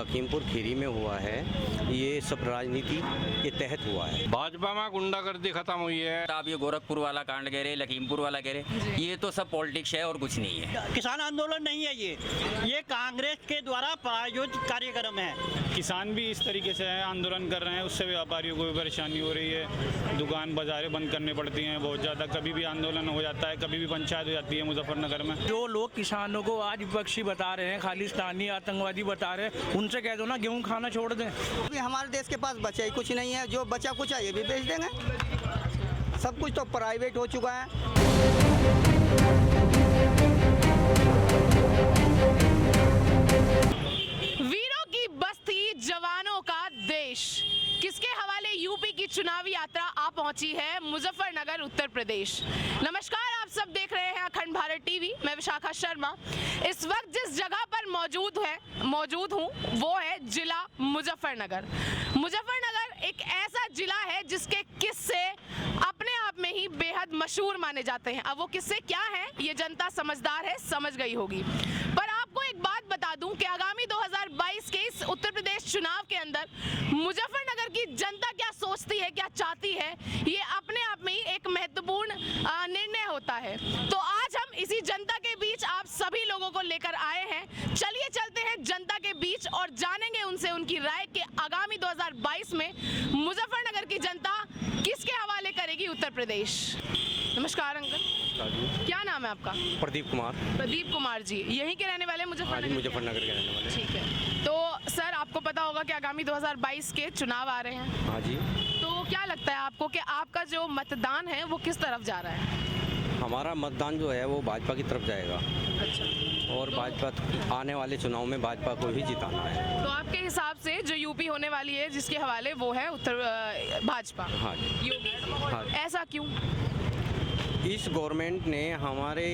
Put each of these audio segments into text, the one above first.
लखीमपुर खीरी में हुआ है ये सब राजनीति के तहत हुआ है। भाजपा में गुंडागर्दी खत्म हुई है। आप ये गोरखपुर वाला कांड कह रहे, लखीमपुर वाला कह रहे, ये तो सब पॉलिटिक्स है और कुछ नहीं है। किसान आंदोलन नहीं है ये कांग्रेस के द्वारा प्रायोजित कार्यक्रम है। किसान भी इस तरीके से आंदोलन कर रहे हैं, उससे व्यापारियों को भी परेशानी हो रही है। दुकान बाजारें बंद करनी पड़ती हैं बहुत ज़्यादा। कभी भी आंदोलन हो जाता है, कभी भी पंचायत हो जाती है मुजफ्फरनगर में। जो लोग किसानों को आज विपक्षी बता रहे हैं, खालिस्तानी आतंकवादी बता रहे हैं, उनसे कह दो ना गेहूँ खाना छोड़ दें। अभी हमारे देश के पास बचा ही कुछ नहीं है, जो बचा कुछ है ये भी बेच देंगे। सब कुछ तो प्राइवेट हो चुका है। वीरों की बस्ती, जवानों का देश, किसके हवाले यूपी की चुनावी यात्रा आ पहुंची है मुजफ्फरनगर, उत्तर प्रदेश। नमस्कार, आप सब देख रहे हैं अखंड भारत टीवी। मैं विशाखा शर्मा। इस वक्त जिस जगह पर मौजूद हूं वो है जिला मुजफ्फरनगर। मुजफ्फरनगर एक ऐसा जिला है जिसके किस्से अपने आप में ही बेहद मशहूर माने जाते हैं। अब वो किस्से क्या हैं ये जनता समझदार है, समझ गई होगी। पर आपको एक बात बता दूं कि आगामी 2022 के इस उत्तर प्रदेश चुनाव के अंदर मुजफ्फरनगर की जनता क्या सोचती है, क्या चाहती है, ये अपने आप में ही एक महत्वपूर्ण निर्णय होता है। तो आज हम इसी जनता के बीच आप सभी लोगों को लेकर आए हैं। चलिए चलते हैं जनता के बीच और जानेंगे उनसे उनकी राय कि आगामी 2022 में मुजफ्फरनगर की जनता किसके हवाले करेगी उत्तर प्रदेश। नमस्कार अंकल, क्या नाम है आपका? प्रदीप कुमार। प्रदीप कुमार जी, यहीं के रहने वाले मुजफ्फरनगर? मुजफ्फरनगर के रहने वाले। ठीक है। तो सर, आपको पता होगा कि आगामी 2022 के चुनाव आ रहे हैं। हाँ जी। तो क्या लगता है आपको कि आपका जो मतदान है वो किस तरफ जा रहा है? हमारा मतदान जो है वो भाजपा की तरफ जाएगा। अच्छा। और भाजपा आने वाले चुनाव में भाजपा को ही जिताना है। तो आपके हिसाब से जो यूपी होने वाली है जिसके हवाले वो है उत्तर भाजपा। हाँ जी। हाँ। ऐसा क्यों? इस गवर्नमेंट ने हमारे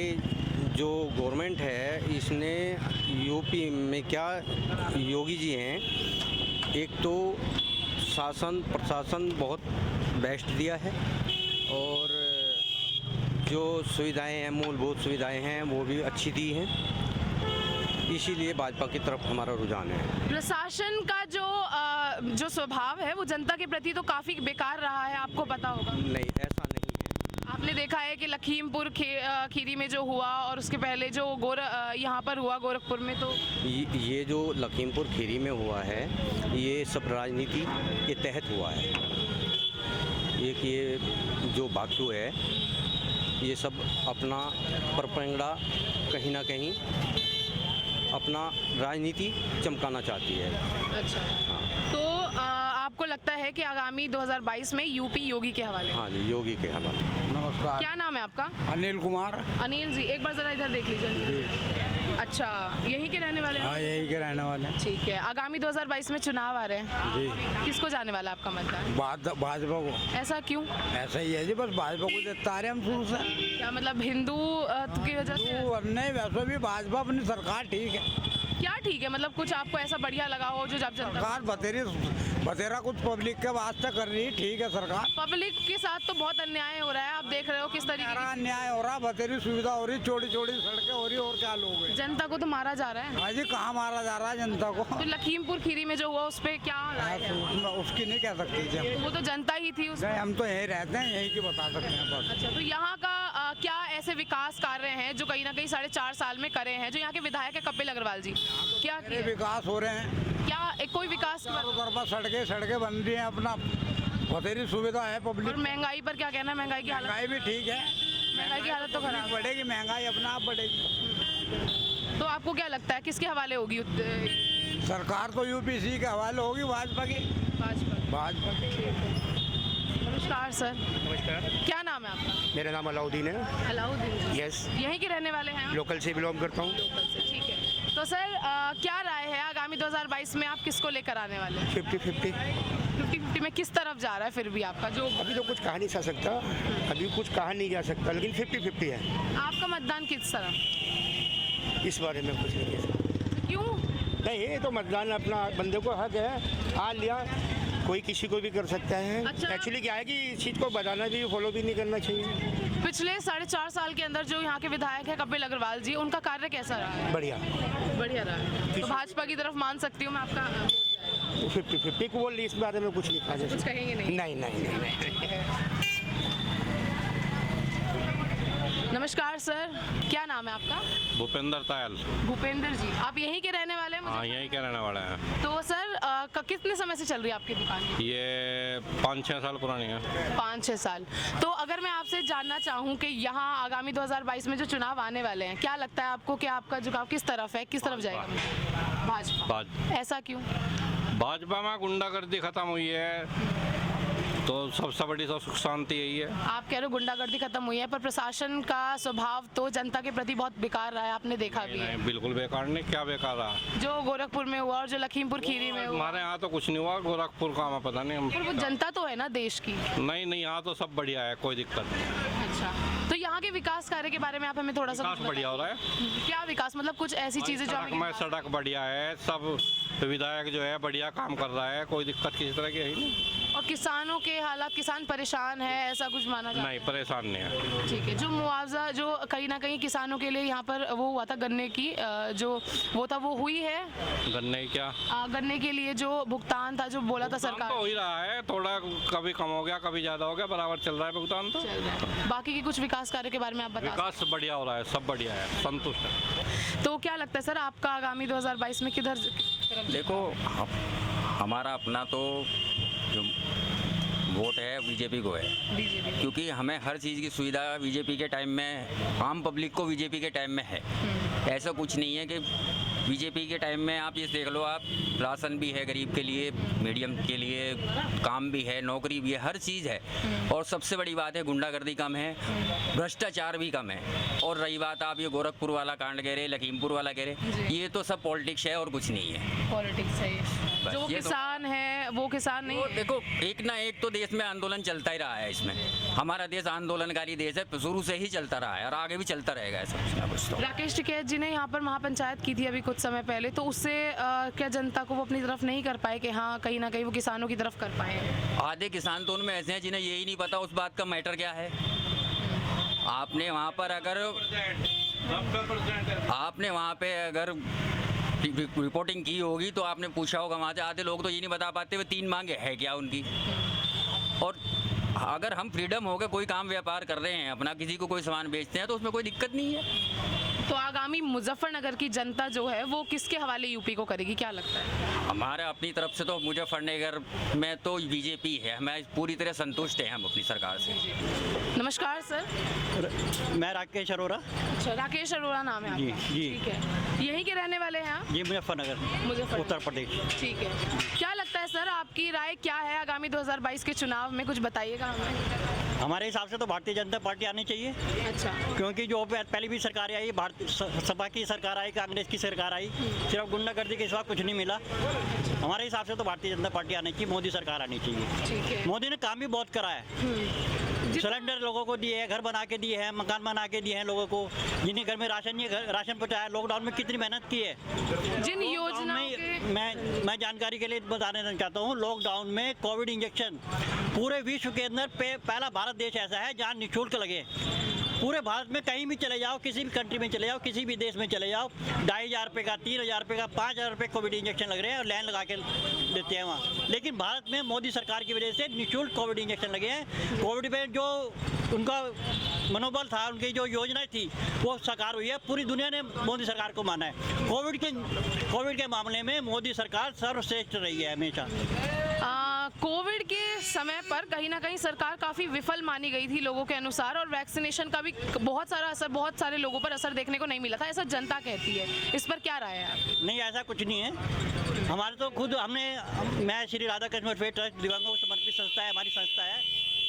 जो गवर्नमेंट है इसने यूपी में क्या योगी जी हैं, एक तो शासन प्रशासन बहुत बेस्ट दिया है और जो सुविधाएं हैं, मूलभूत सुविधाएं हैं वो भी अच्छी दी हैं। इसीलिए भाजपा की तरफ हमारा रुझान है। प्रशासन का जो स्वभाव है वो जनता के प्रति तो काफ़ी बेकार रहा है, आपको पता होगा। नहीं, ऐसा नहीं है। आपने देखा है कि लखीमपुर खीरी में जो हुआ और उसके पहले जो यहाँ पर हुआ गोरखपुर में, तो ये जो लखीमपुर खीरी में हुआ है ये सब राजनीति के तहत हुआ है। एक ये जो भागटू है ये सब अपना परपंगड़ा कहीं ना कहीं अपना राजनीति चमकाना चाहती है। अच्छा। हाँ। तो आपको लगता है कि आगामी 2022 में यूपी योगी के हवाले? हाँ जी, योगी के हवाले। नमस्कार, क्या नाम है आपका? अनिल कुमार। अनिल जी, एक बार जरा इधर देख लीजिए। अच्छा, यहीं के रहने वाले हैं? हाँ, यही के रहने वाले हैं। ठीक है। आगामी 2022 में चुनाव आ रहे हैं जी। किसको जाने वाला है आपका मतदान? भाजपा को। ऐसा क्यों? ऐसा ही है जी, बस भाजपा को देता आ रहे हम शुरू से। क्या मतलब हिंदू की वजह से? नहीं, वैसे भी भाजपा अपनी सरकार ठीक है। क्या ठीक है, मतलब कुछ आपको ऐसा बढ़िया लगा हो जो जब जनता? सरकार बतेरा कुछ पब्लिक के वास्ते कर रही है, ठीक है सरकार। पब्लिक के साथ तो बहुत अन्याय हो रहा है, आप देख रहे हो किस तरीके से अन्याय हो रहा, बतेरी सुविधा हो रही, छोटी छोटी सड़कें हो रही, और क्या लोग हैं। जनता को तो मारा जा रहा है। हाँ जी, कहाँ मारा जा रहा है जनता को? तो लखीमपुर खीरी में जो हुआ उस पे क्या राय है? उसकी नहीं कह सकती जी। वो तो जनता ही थी उस। हम तो यहीं रहते हैं, यहीं की बता सकते हैं बस। अच्छा, तो यहाँ का क्या ऐसे विकास कार्य हैं जो कहीं ना कहीं 4.5 साल में करे हैं, जो यहाँ के विधायक है कपिल अग्रवाल जी, क्या किया? विकास हो रहे हैं क्या कोई विकास? सड़कें बन रही हैं, अपना बतेरी सुविधा है पब्लिक। और महंगाई पर क्या कहना है? महंगाई की हालत? महंगाई भी ठीक है। महंगाई की हालत तो खराब। बढ़ेगी महंगाई, अपना आप बढ़ेगी। तो आपको क्या लगता है किसके हवाले होगी? सरकार तो यूपीसी के हवाले होगी, भाजपा की। भाजपा की। नमस्कार सर। नमस्कार। क्या नाम है आपका? मेरा नाम अलाउद्दीन है। अलाउद्दीन। यस। यहीं के रहने वाले हैं? लोकल से बिलोंग करता हूँ। लोकल से, ठीक है। तो सर क्या राय है आगामी 2022 में आप किसको लेकर आने वाले हैं? 50-50। 50-50 में किस तरफ जा रहा है फिर भी आपका जो? अभी तो कुछ कहा नहीं जा सकता, अभी कुछ कहा नहीं जा सकता, लेकिन 50-50 है। आपका मतदान किस तरफ? इस बारे में कुछ नहीं कह सकता। क्यों? नहीं, ये तो मतदान अपना बंदे को हक है, आ लिया, कोई किसी को भी कर सकता है। अच्छा। एक्चुअली क्या है कि इस चीज़ को बताना भी, फॉलो भी नहीं करना चाहिए। पिछले 4.5 साल के अंदर जो यहाँ के विधायक है कपिल अग्रवाल जी, उनका कार्य कैसा रहा है? बढ़िया। बढ़िया रहा है। तो भाजपा की तरफ मान सकती हूँ मैं आपका? 50-50 को बोल रही, इस बारे में कुछ नहीं कहा जा कुछ सकता। कहेंगे नहीं? नहीं नहीं नहीं। नमस्कार सर, क्या नाम है आपका? भूपेंद्र तायल। भूपेंद्र जी, आप यहीं के रहने वाले हैं? हाँ, यहीं के रहने वाला है। तो सर कितने समय से चल रही है आपकी दुकान? ये 5-6 साल पुरानी है। 5-6 साल। तो अगर मैं आपसे जानना चाहूँ कि यहाँ आगामी 2022 में जो चुनाव आने वाले हैं, क्या लगता है आपको कि आपका झुकाव किस तरफ है, किस तरफ जाएगा? भाजपा। ऐसा क्यों? भाजपा में गुंडागर्दी खत्म हुई है, तो सबसे बड़ी तो सुख शांति यही है। आप कह रहे हो गुंडागर्दी खत्म हुई है, पर प्रशासन का स्वभाव तो जनता के प्रति बहुत बेकार रहा है, आपने देखा भी है। नहीं, बिल्कुल बेकार नहीं, क्या बेकार रहा? जो गोरखपुर में हुआ और जो लखीमपुर खीरी में हुआ। हमारे यहाँ तो कुछ नहीं हुआ, गोरखपुर का हमें पता नहीं। पर वो जनता तो है ना देश की। नहीं नहीं, यहाँ तो सब बढ़िया है, कोई दिक्कत नहीं। अच्छा, तो यहाँ के विकास कार्य के बारे में आप हमें थोड़ा सा विकास बढ़िया हो रहा है। क्या विकास, मतलब कुछ ऐसी चीजें जो हमें- सड़क बढ़िया है, सब विधायक जो है बढ़िया काम कर रहा है, कोई दिक्कत किसी तरह की है ही नहीं। और किसानों के हालात, किसान परेशान है, ऐसा कुछ माना जाता है? नहीं, परेशान नहीं है। ठीक है। जो मुआवजा जो कहीं ना कहीं किसानों के लिए यहाँ पर वो हुआ था गन्ने की जो वो था, वो हुई है? गन्ने क्या? गन्ने के लिए जो भुगतान था, जो बोला था सरकार, तो हो ही रहा है, थोड़ा कभी कम हो गया, कभी ज्यादा हो गया, बराबर चल रहा है भुगतान तो। चल रहा है। बाकी के कुछ विकास कार्य के बारे में आप बता विकास बढ़िया हो रहा है, सब बढ़िया है, संतुष्ट है। सकते? तो क्या लगता है सर आपका आगामी 2022 में किधर? देखो, हमारा अपना तो जो वोट है बीजेपी को है, बीजेपी। क्योंकि हमें हर चीज़ की सुविधा बीजेपी के टाइम में, आम पब्लिक को बीजेपी के टाइम में है। ऐसा कुछ नहीं है कि बीजेपी के टाइम में आप ये देख लो, आप राशन भी है गरीब के लिए, मीडियम के लिए काम भी है, नौकरी भी है, हर चीज़ है। और सबसे बड़ी बात है गुंडागर्दी कम है, भ्रष्टाचार भी कम है। और रही बात आप ये गोरखपुर वाला कांड कह रहे, लखीमपुर वाला कह रहे, ये तो सब पॉलिटिक्स है और कुछ नहीं है। पॉलिटिक्स है बस जो ये तो- किसान है वो किसान नहीं वो है। देखो, एक ना एक तो देश में आंदोलन चलता ही रहा है। इसमें हमारा देश आंदोलनकारी देश है, शुरू से ही चलता रहा है और आगे भी चलता रहेगा ऐसा कुछ ना कुछ तो। राकेश टिकैत जी ने यहाँ पर महापंचायत की थी अभी कुछ समय पहले, तो उससे क्या जनता को वो अपनी तरफ नहीं कर पाए कि हाँ कहीं ना कहीं वो किसानों की तरफ कर पाए? आधे किसान तो उनमें ऐसे हैं जिन्हें यही नहीं पता उस बात का मैटर क्या है। आपने वहाँ पे अगर रिपोर्टिंग की होगी तो आपने पूछा होगा वहाँ से, आधे लोग तो ये नहीं बता पाते वे 3 मांगे है क्या उनकी। और अगर हम फ्रीडम होकर कोई काम व्यापार कर रहे हैं अपना, किसी को कोई सामान बेचते हैं तो उसमें कोई दिक्कत नहीं है। तो आगामी मुजफ्फरनगर की जनता जो है वो किसके हवाले यूपी को करेगी, क्या लगता है? हमारे अपनी तरफ से तो मुजफ्फरनगर में तो बीजेपी है, हमें पूरी तरह संतुष्ट हैं हम अपनी सरकार से। नमस्कार सर। मैं राकेश अरोरा। अच्छा, राकेश अरोरा नाम है जी, आपका? जी। ठीक है। यहीं के रहने वाले हैं आप? जी, मुजफ्फरनगर, मुजफ्फरनगर। उत्तर प्रदेश। ठीक है। क्या लगता है सर आपकी राय क्या है आगामी 2022 के चुनाव में, कुछ बताइएगा हमें। हमारे हिसाब से तो भारतीय जनता पार्टी आनी चाहिए, अच्छा, क्योंकि जो पहले भी सरकारें आई, भारतीय सपा की सरकार आई, कांग्रेस की सरकार आई, सिर्फ गुंडागर्दी के सिवा कुछ नहीं मिला। हमारे हिसाब से तो भारतीय जनता पार्टी आनी चाहिए, मोदी सरकार आनी चाहिए। ठीक है। मोदी ने काम भी बहुत करा है, सिलेंडर लोगों को दिए हैं, घर बना के दिए हैं, मकान बना के दिए हैं लोगों को, जिन्हें घर में राशन नहीं है, राशन पहुँचाया। लॉकडाउन में कितनी मेहनत की है। जिन योजनाओं के मैं जानकारी के लिए बताने चाहता हूँ, लॉकडाउन में कोविड इंजेक्शन पूरे विश्व के अंदर पहला भारत देश ऐसा है जहाँ निःशुल्क लगे। पूरे भारत में कहीं भी चले जाओ, किसी भी कंट्री में चले जाओ, किसी भी देश में चले जाओ, 2,500 रुपये का, 3,000 रुपये का, 5,000 रुपये कोविड इंजेक्शन लग रहे हैं और लाइन लगा के देते हैं वहाँ। लेकिन भारत में मोदी सरकार की वजह से निःशुल्क कोविड इंजेक्शन लगे हैं। कोविड में जो उनका मनोबल था, उनकी जो योजनाएं थी वो साकार हुई है। पूरी दुनिया ने मोदी सरकार को माना है। कोविड के मामले में मोदी सरकार सर्वश्रेष्ठ रही है हमेशा। कोविड के समय पर कहीं ना कहीं सरकार काफ़ी विफल मानी गई थी लोगों के अनुसार, और वैक्सीनेशन का भी बहुत सारे लोगों पर असर देखने को नहीं मिला था, ऐसा जनता कहती है। इस पर क्या राय है आप? नहीं, ऐसा कुछ नहीं है। हमारे तो खुद मैं श्री राधा कृष्ण वेलफेयर ट्रस्ट दिव्यांगों को समर्पित संस्था है, हमारी संस्था है,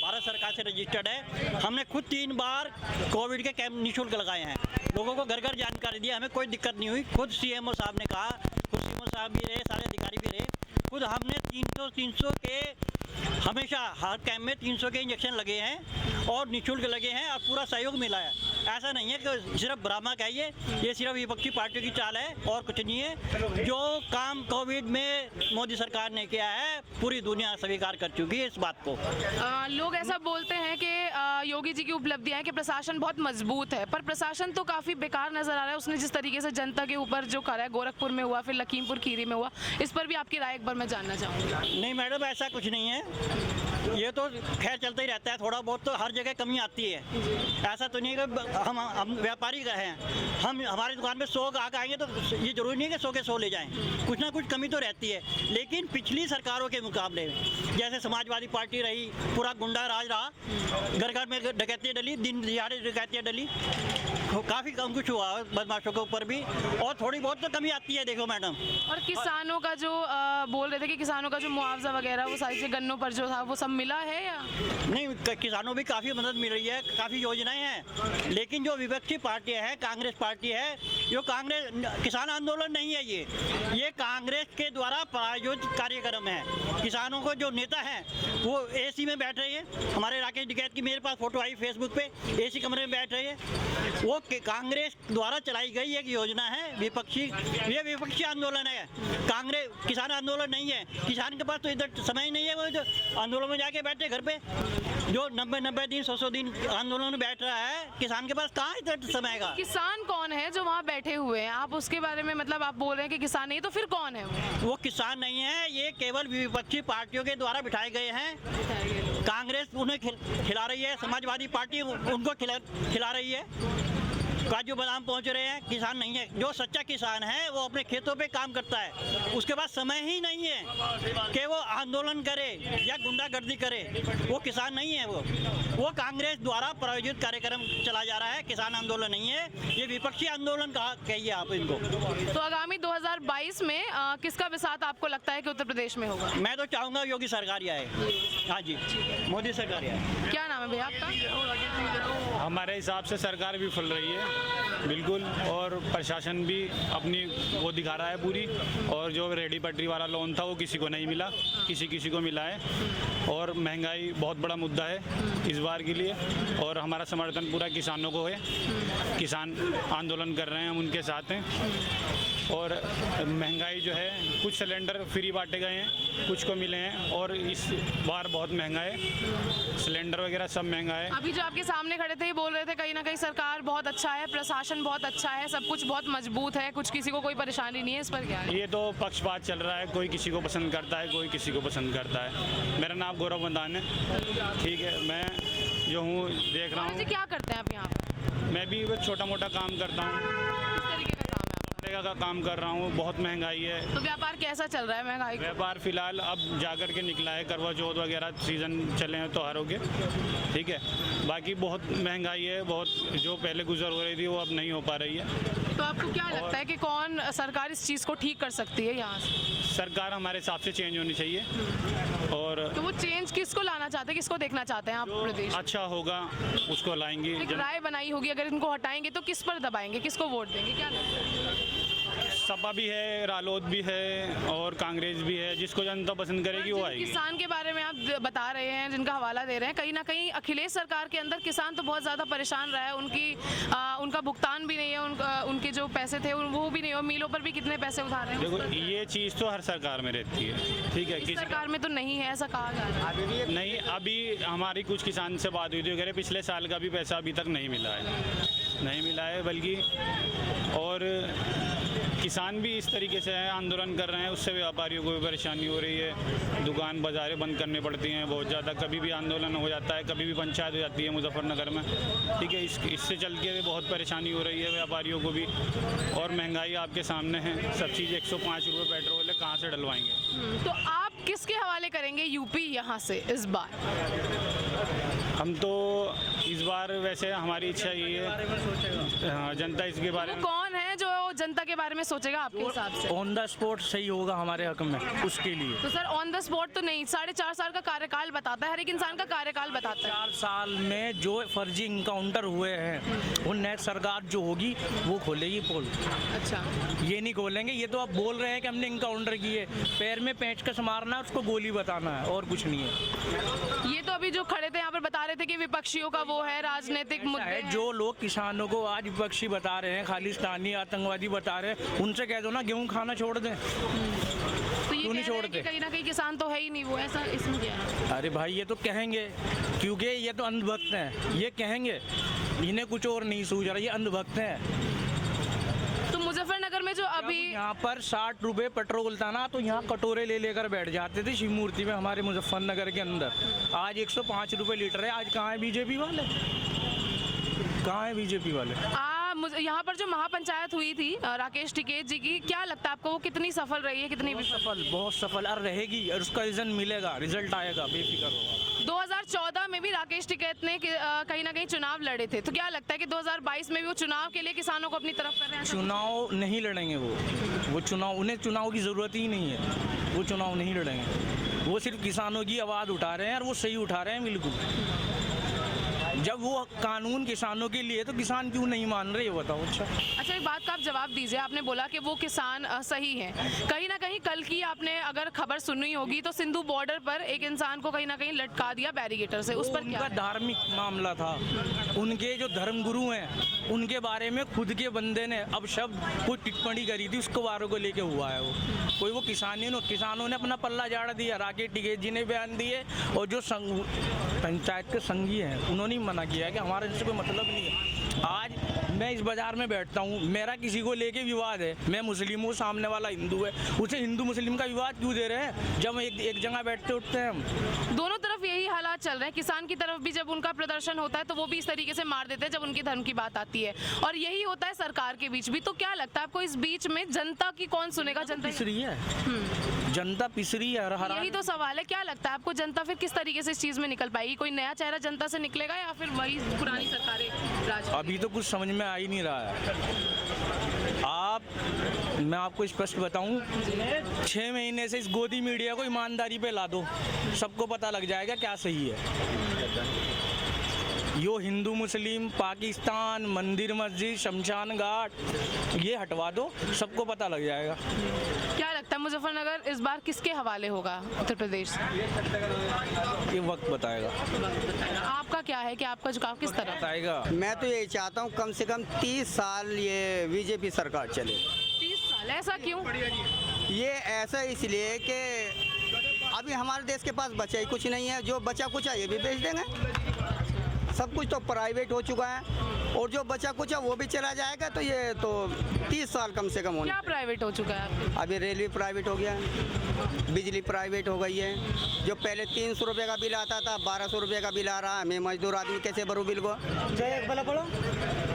भारत सरकार से रजिस्टर्ड है। हमने खुद 3 बार कोविड के कैंप निःशुल्क लगाए हैं, लोगों को घर घर जानकारी दी, हमें कोई दिक्कत नहीं हुई। खुद सीएमओ साहब ने कहा, खुद सीएमओ साहब भी रहे, सारे अधिकारी भी रहे, खुद हमने 300 के हमेशा हर कैंप में 300 के इंजेक्शन लगे हैं और निःशुल्क लगे हैं और पूरा सहयोग मिला है। ऐसा नहीं है कि सिर्फ भ्रामक है ये सिर्फ विपक्षी पार्टियों की चाल है और कुछ नहीं है। जो काम कोविड में मोदी सरकार ने किया है पूरी दुनिया स्वीकार कर चुकी है इस बात को। लोग ऐसा बोलते हैं कि योगी जी की उपलब्धियां हैं कि प्रशासन बहुत मजबूत है, पर प्रशासन तो काफ़ी बेकार नज़र आ रहा है। उसने जिस तरीके से जनता के ऊपर जो करा है, गोरखपुर में हुआ, फिर लखीमपुर खीरी में हुआ, इस पर भी आपकी राय एक बार मैं जानना चाहूँगी। नहीं मैडम, ऐसा कुछ नहीं है, ये तो खैर चलता ही रहता है। थोड़ा बहुत तो हर जगह कमी आती है, ऐसा तो नहीं है कि हम व्यापारी हैं, हमारी दुकान में 100 ग्राहक आएंगे तो ये जरूरी नहीं है कि 100 के 100 ले जाएं। कुछ ना कुछ कमी तो रहती है, लेकिन पिछली सरकारों के मुकाबले में जैसे समाजवादी पार्टी रही, पूरा गुंडा राज रहा, घर घर में डकैतियाँ डली, दिन दिहाड़े डकैतियाँ डली, काफ़ी कम कुछ हुआ बदमाशों के ऊपर भी, और थोड़ी बहुत तो कमी आती है। देखो मैडम, और किसानों का जो बोल रहे थे कि किसानों का जो मुआवजा वगैरह वो सारी चीज़ गन्नों पर जो था वो सब मिला है या नहीं? किसानों भी काफ़ी मदद मिल रही है, काफ़ी योजनाएं हैं, लेकिन जो विपक्षी पार्टियां हैं, कांग्रेस पार्टी है, जो कांग्रेस किसान आंदोलन नहीं है, ये कांग्रेस के द्वारा प्रायोजित कार्यक्रम है। किसानों को जो नेता हैं वो एसी में बैठ रहे हैं। हमारे राकेश टिकैत की मेरे पास फोटो आई फेसबुक पे, एसी कमरे में बैठ रहे हैं। वो कांग्रेस द्वारा चलाई गई एक योजना है, ये विपक्षी आंदोलन है, कांग्रेस किसान आंदोलन नहीं है। किसान के पास तो इधर समय नहीं है, वो जो आंदोलन में जाके बैठे घर पे, जो 90 दिन 100 दिन आंदोलन में बैठ रहा है, किसान के पास कहाँ इधर समय का। किसान कौन है जो वहाँ बैठे हुए हैं? आप उसके बारे में मतलब आप बोल रहे हैं कि किसान नहीं, तो फिर कौन है वो किसान नहीं है, ये केवल विपक्षी पार्टियों के द्वारा बिठाए गए हैं। कांग्रेस उन्हें खिला रही है, समाजवादी पार्टी उनको खिला रही है, काजू बादाम पहुंच रहे हैं। किसान नहीं है, जो सच्चा किसान है वो अपने खेतों पे काम करता है, उसके पास समय ही नहीं है कि वो आंदोलन करे या गुंडागर्दी करे। वो किसान नहीं है, वो कांग्रेस द्वारा प्रायोजित कार्यक्रम चला जा रहा है, किसान आंदोलन नहीं है, ये विपक्षी आंदोलन कहिए आप इनको। तो आगामी 2022 में किसका विसात आपको लगता है कि उत्तर प्रदेश में होगा? मैं तो चाहूँगा योगी सरकार ही आए। हाँ जी, मोदी सरकार ही आए। क्या नाम है भैया आपका? हमारे हिसाब से सरकार भी फल रही है बिल्कुल, और प्रशासन भी अपनी वो दिखा रहा है पूरी, और जो रेडी पटरी वाला लोन था वो किसी को नहीं मिला, किसी को मिला है, और महंगाई बहुत बड़ा मुद्दा है इस बार के लिए, और हमारा समर्थन पूरा किसानों को है। किसान आंदोलन कर रहे हैं, हम उनके साथ हैं, और महंगाई जो है, कुछ सिलेंडर फ्री बांटे गए हैं, कुछ को मिले हैं, और इस बार बहुत महंगा है, सिलेंडर वगैरह सब महंगा है। अभी जो आपके सामने खड़े थे ये बोल रहे थे कहीं ना कहीं सरकार बहुत अच्छा है, प्रशासन बहुत अच्छा है, सब कुछ बहुत मजबूत है, कुछ किसी को कोई परेशानी नहीं है, इस पर क्या है? ये तो पक्षपात चल रहा है, कोई किसी को पसंद करता है, कोई किसी को पसंद करता है। मेरा नाम गौरव बंदान है, ठीक है, मैं जो हूँ देख रहा हूँ। क्या करते हैं आप यहाँ पे? मैं भी छोटा मोटा काम करता हूँ, किस तरीके का काम है आपका? का काम कर रहा हूँ। बहुत महंगाई है। तो व्यापार कैसा चल रहा है महंगाई? व्यापार फिलहाल अब जाकर के निकला है, करवा चौथ वगैरह सीज़न चले हैं त्योहारों के, ठीक है। बाकी बहुत महंगाई है, बहुत जो पहले गुजर हो रही थी वो अब नहीं हो पा रही है। तो आपको क्या लगता है कि कौन सरकार इस चीज़ को ठीक कर सकती है यहाँ से? सरकार हमारे हिसाब से चेंज होनी चाहिए, और तो वो चेंज किसको लाना चाहते हैं, किसको देखना चाहते हैं आप प्रदेश? अच्छा होगा उसको लाएंगे। एक राय बनाई होगी, अगर इनको हटाएंगे तो किस पर दबाएंगे, किसको वोट देंगे, क्या लगता है? सपा भी है, रालोद भी है, और कांग्रेस भी है, जिसको जनता पसंद करेगी वो आएगी। किसान के बारे में आप बता रहे हैं, जिनका हवाला दे रहे हैं, कहीं ना कहीं अखिलेश सरकार के अंदर किसान तो बहुत ज़्यादा परेशान रहा है, उनका भुगतान भी नहीं है, उनके जो पैसे थे वो भी नहीं है, मिलों पर भी कितने पैसे उठा रहे हैं। देखो ये चीज़ तो हर सरकार में रहती है, ठीक है। इस सरकार में तो नहीं है, ऐसा कहा जा रहा है। नहीं, अभी हमारी कुछ किसान से बात हुई थी, वगैरह पिछले साल का भी पैसा अभी तक नहीं मिला है, बल्कि और किसान भी इस तरीके से है, आंदोलन कर रहे हैं, उससे व्यापारियों को भी परेशानी हो रही है, दुकान बाज़ारें बंद करनी पड़ती हैं बहुत ज़्यादा, कभी भी आंदोलन हो जाता है, कभी भी पंचायत हो जाती है मुजफ्फरनगर में, ठीक है। इससे चल के बहुत परेशानी हो रही है व्यापारियों को भी, और महंगाई आपके सामने है, सब चीज़ 105 रुपये पेट्रोल है, कहाँ से डलवाएंगे। तो आप किसके हवाले करेंगे यूपी यहाँ से इस बार? हम तो इस बार वैसे हमारी इच्छा ये है, जनता इसके बारे में कौन कौन है जो जनता के बारे में सोचेगा आपके हिसाब से? ऑन द स्पॉट सही होगा हमारे हक में, उसके लिए। तो सर ऑन द स्पॉट तो नहीं, 4.5 साल का कार्यकाल बताता है, हर एक इंसान का कार्यकाल बताता है। 4 साल में जो फर्जी इनकाउंटर हुए हैं वो नई सरकार जो होगी वो खोलेगी पोल। अच्छा, ये नहीं खोलेंगे। ये तो आप बोल रहे हैं कि हमने इनकाउंटर किए, पैर में पेंचकस मारना है, उसको गोली बताना है, और कुछ नहीं है। ये तो अभी जो खड़े थे यहाँ पर बता रहे थे कि विपक्षियों का वो है, राजनीतिक मुद्दे है हैं। जो लोग किसानों को आज विपक्षी बता रहे हैं, खालिस्तानी आतंकवादी बता रहे हैं, उनसे कह दो ना गेहूं खाना छोड़ दें। तो ये क्यों नहीं कह रहे हैं छोड़ते? कि कहीं ना कहीं किसान तो है ही नहीं, वो ऐसा इसमें क्या है? अरे भाई ये तो कहेंगे, क्योंकि ये तो अंधभक्त हैं, ये कहेंगे, इन्हें कुछ और नहीं सूझ रहा, ये अंधभक्त हैं। तो मुजफ्फरनगर में जो अभी यहाँ पर 60 रुपए पेट्रोल था ना, तो यहाँ कटोरे ले लेकर बैठ जाते थे शिव मूर्ति में हमारे मुजफ्फरनगर के अंदर। आज 105 रुपए लीटर है। आज कहाँ है बीजेपी वाले, कहाँ है बीजेपी वाले? यहाँ पर जो महापंचायत हुई थी राकेश टिकैत जी की, क्या लगता है आपको वो कितनी सफल रही है, कितनी सफल, बहुत सफल और रहेगी, और उसका रिजल्ट मिलेगा, रिजल्ट आएगा, बेफिक्र होगा। 2014 में भी राकेश टिकैत ने कहीं ना कहीं चुनाव लड़े थे, तो क्या लगता है कि 2022 में भी वो चुनाव के लिए किसानों को अपनी तरफ कर रहे हैं? चुनाव नहीं लड़ेंगे वो चुनाव, उन्हें चुनाव की ज़रूरत ही नहीं है, वो चुनाव नहीं लड़ेंगे। वो सिर्फ किसानों की आवाज़ उठा रहे हैं, और वो सही उठा रहे हैं बिल्कुल। जब वो कानून किसानों के लिए, तो किसान क्यों नहीं मान रहे, ये बताओ। अच्छा, एक बात का आप जवाब दीजिए, आपने बोला कि वो किसान सही हैं, कहीं ना कहीं कल की आपने अगर खबर सुनी होगी तो सिंधु बॉर्डर पर एक इंसान को कहीं ना कहीं लटका दिया बैरिकेटर से, उस पर क्या उनका धार्मिक मामला था। उनके जो धर्मगुरु हैं उनके बारे में खुद के बंदे ने अब शब्द कुछ टिप्पणी करी थी, उसको बारों को लेके हुआ है वो। कोई वो किसानों ने अपना पल्ला झाड़ दिया, राकेश टिकैत जी ने बयान दिए, और जो पंचायत के संघी हैं उन्होंने मना किया कि हमारे इससे कोई मतलब नहीं है। आज मैं इस बाजार में बैठता हूँ, मेरा किसी को लेके विवाद है, मैं मुस्लिम हूँ, सामने वाला हिंदू है, उसे हिंदू मुस्लिम का विवाद क्यों दे रहे हैं, जब एक जगह बैठते उठते हैं हम। दोनों तरफ यही हालात चल रहे हैं। किसान की तरफ भी जब उनका प्रदर्शन होता है तो वो भी इस तरीके से मार देते हैं जब उनके धर्म की बात आती है, और यही होता है सरकार के बीच भी। तो क्या लगता है आपको, इस बीच में जनता की कौन सुनेगा? जनता पिस रही है, जनता पिस रही है। यही तो सवाल है, क्या लगता है आपको जनता फिर किस तरीके से इस चीज में निकल पाएगी? कोई नया चेहरा जनता से निकलेगा या फिर वही पुरानी सरकारें राज? अभी तो कुछ समझ में आ ही नहीं रहा है। मैं आपको स्पष्ट बताऊं, 6 महीने से इस गोदी मीडिया को ईमानदारी पे ला दो, सबको पता लग जाएगा क्या सही है। यो हिंदू मुस्लिम, पाकिस्तान, मंदिर मस्जिद, शमशान घाट, ये हटवा दो, सबको पता लग जाएगा। क्या लगता है मुजफ्फरनगर इस बार किसके हवाले होगा उत्तर प्रदेश? ये वक्त बताएगा। आपका क्या है कि आपका झुकाव किस तरह बताएगा? मैं तो यही चाहता हूँ कम से कम 30 साल ये बीजेपी सरकार चले। 30 साल? ऐसा क्यों? ये ऐसा इसलिए कि अभी हमारे देश के पास बचा ही कुछ नहीं है, जो बचा कुछ है ये भी बेच देंगे। सब कुछ तो प्राइवेट हो चुका है, और जो बचा कुछ है वो भी चला जाएगा। तो ये तो 30 साल कम से कम होने। क्या प्राइवेट हो चुका है आपके? अभी रेलवे प्राइवेट हो गया, बिजली प्राइवेट हो गई है। जो पहले 300 रुपये का बिल आता था, 1200 रुपये का बिल आ रहा है। मैं मजदूर आदमी कैसे भरूँ बिल को?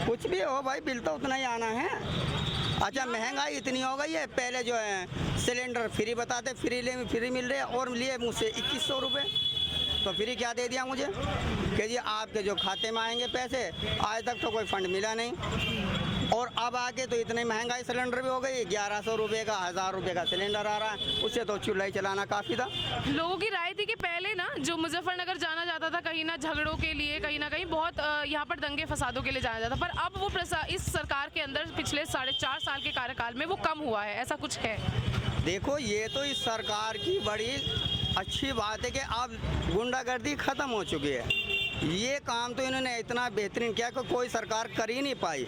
कुछ भी हो भाई, बिल तो उतना ही आना है। अच्छा, महंगाई इतनी हो गई है, पहले जो है सिलेंडर फ्री बताते, फ्री मिल रहे, और लिए मुझसे 2100 रुपये। तो फ्री क्या दे दिया मुझे कि जी आपके जो खाते में आएंगे पैसे, आज तक तो कोई फंड मिला नहीं। और अब आके तो इतनी महंगाई सिलेंडर भी हो गई, 1100 रुपये का, 1000 रुपये का सिलेंडर आ रहा है। उससे तो चूल्हा ही चलाना काफ़ी था। लोगों की राय थी कि पहले ना जो मुजफ्फरनगर जाना जाता था कहीं ना झगड़ों के लिए, कहीं ना कहीं बहुत यहाँ पर दंगे फसादों के लिए जाना जाता, पर अब वो इस सरकार के अंदर पिछले 4.5 साल के कार्यकाल में वो कम हुआ है, ऐसा कुछ है? देखो, ये तो इस सरकार की बड़ी अच्छी बात है कि अब गुंडागर्दी ख़त्म हो चुकी है। ये काम तो इन्होंने इतना बेहतरीन किया कि कोई सरकार कर ही नहीं पाई।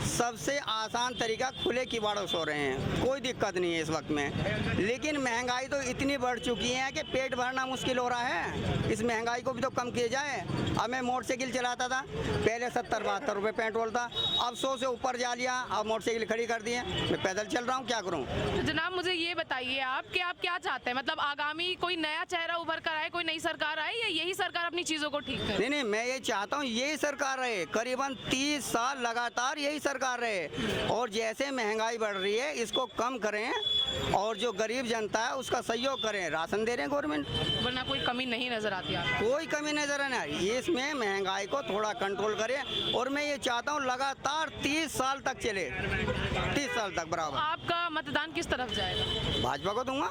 सबसे आसान तरीका, खुले किवाड़ों सो रहे हैं, कोई दिक्कत नहीं है इस वक्त में। लेकिन महंगाई तो इतनी बढ़ चुकी है कि पेट भरना मुश्किल हो रहा है। इस महंगाई को भी तो कम किया जाए। अब मैं मोटरसाइकिल चलाता था, पहले 70-72 रुपये पेट्रोल था, अब 100 से ऊपर जा लिया। अब मोटरसाइकिल खड़ी कर दी है, मैं पैदल चल रहा हूँ, क्या करूँ? तो जनाब मुझे ये बताइए आप कि आप क्या चाहते हैं, मतलब आगामी कोई नया चेहरा उभर कर आए, कोई नई सरकार आए, या यही सरकार अपनी चीज़ों को ठीक करे? नहीं, मैं ये चाहता हूँ यही सरकार रहे, करीबन 30 साल लगातार यही सरकार सरकार रहे। और जैसे महंगाई बढ़ रही है इसको कम करें और जो गरीब जनता है उसका सहयोग करें। राशन दे रहे हैं गवर्नमेंट, वरना कोई कमी नहीं नजर आती आपको? कोई कमी नजर नहीं आ रही। इसमें महंगाई को थोड़ा कंट्रोल करें और मैं ये चाहता हूँ लगातार 30 साल तक चले, 30 साल तक बराबर। आपका मतदान किस तरफ जाएगा? भाजपा को दूंगा।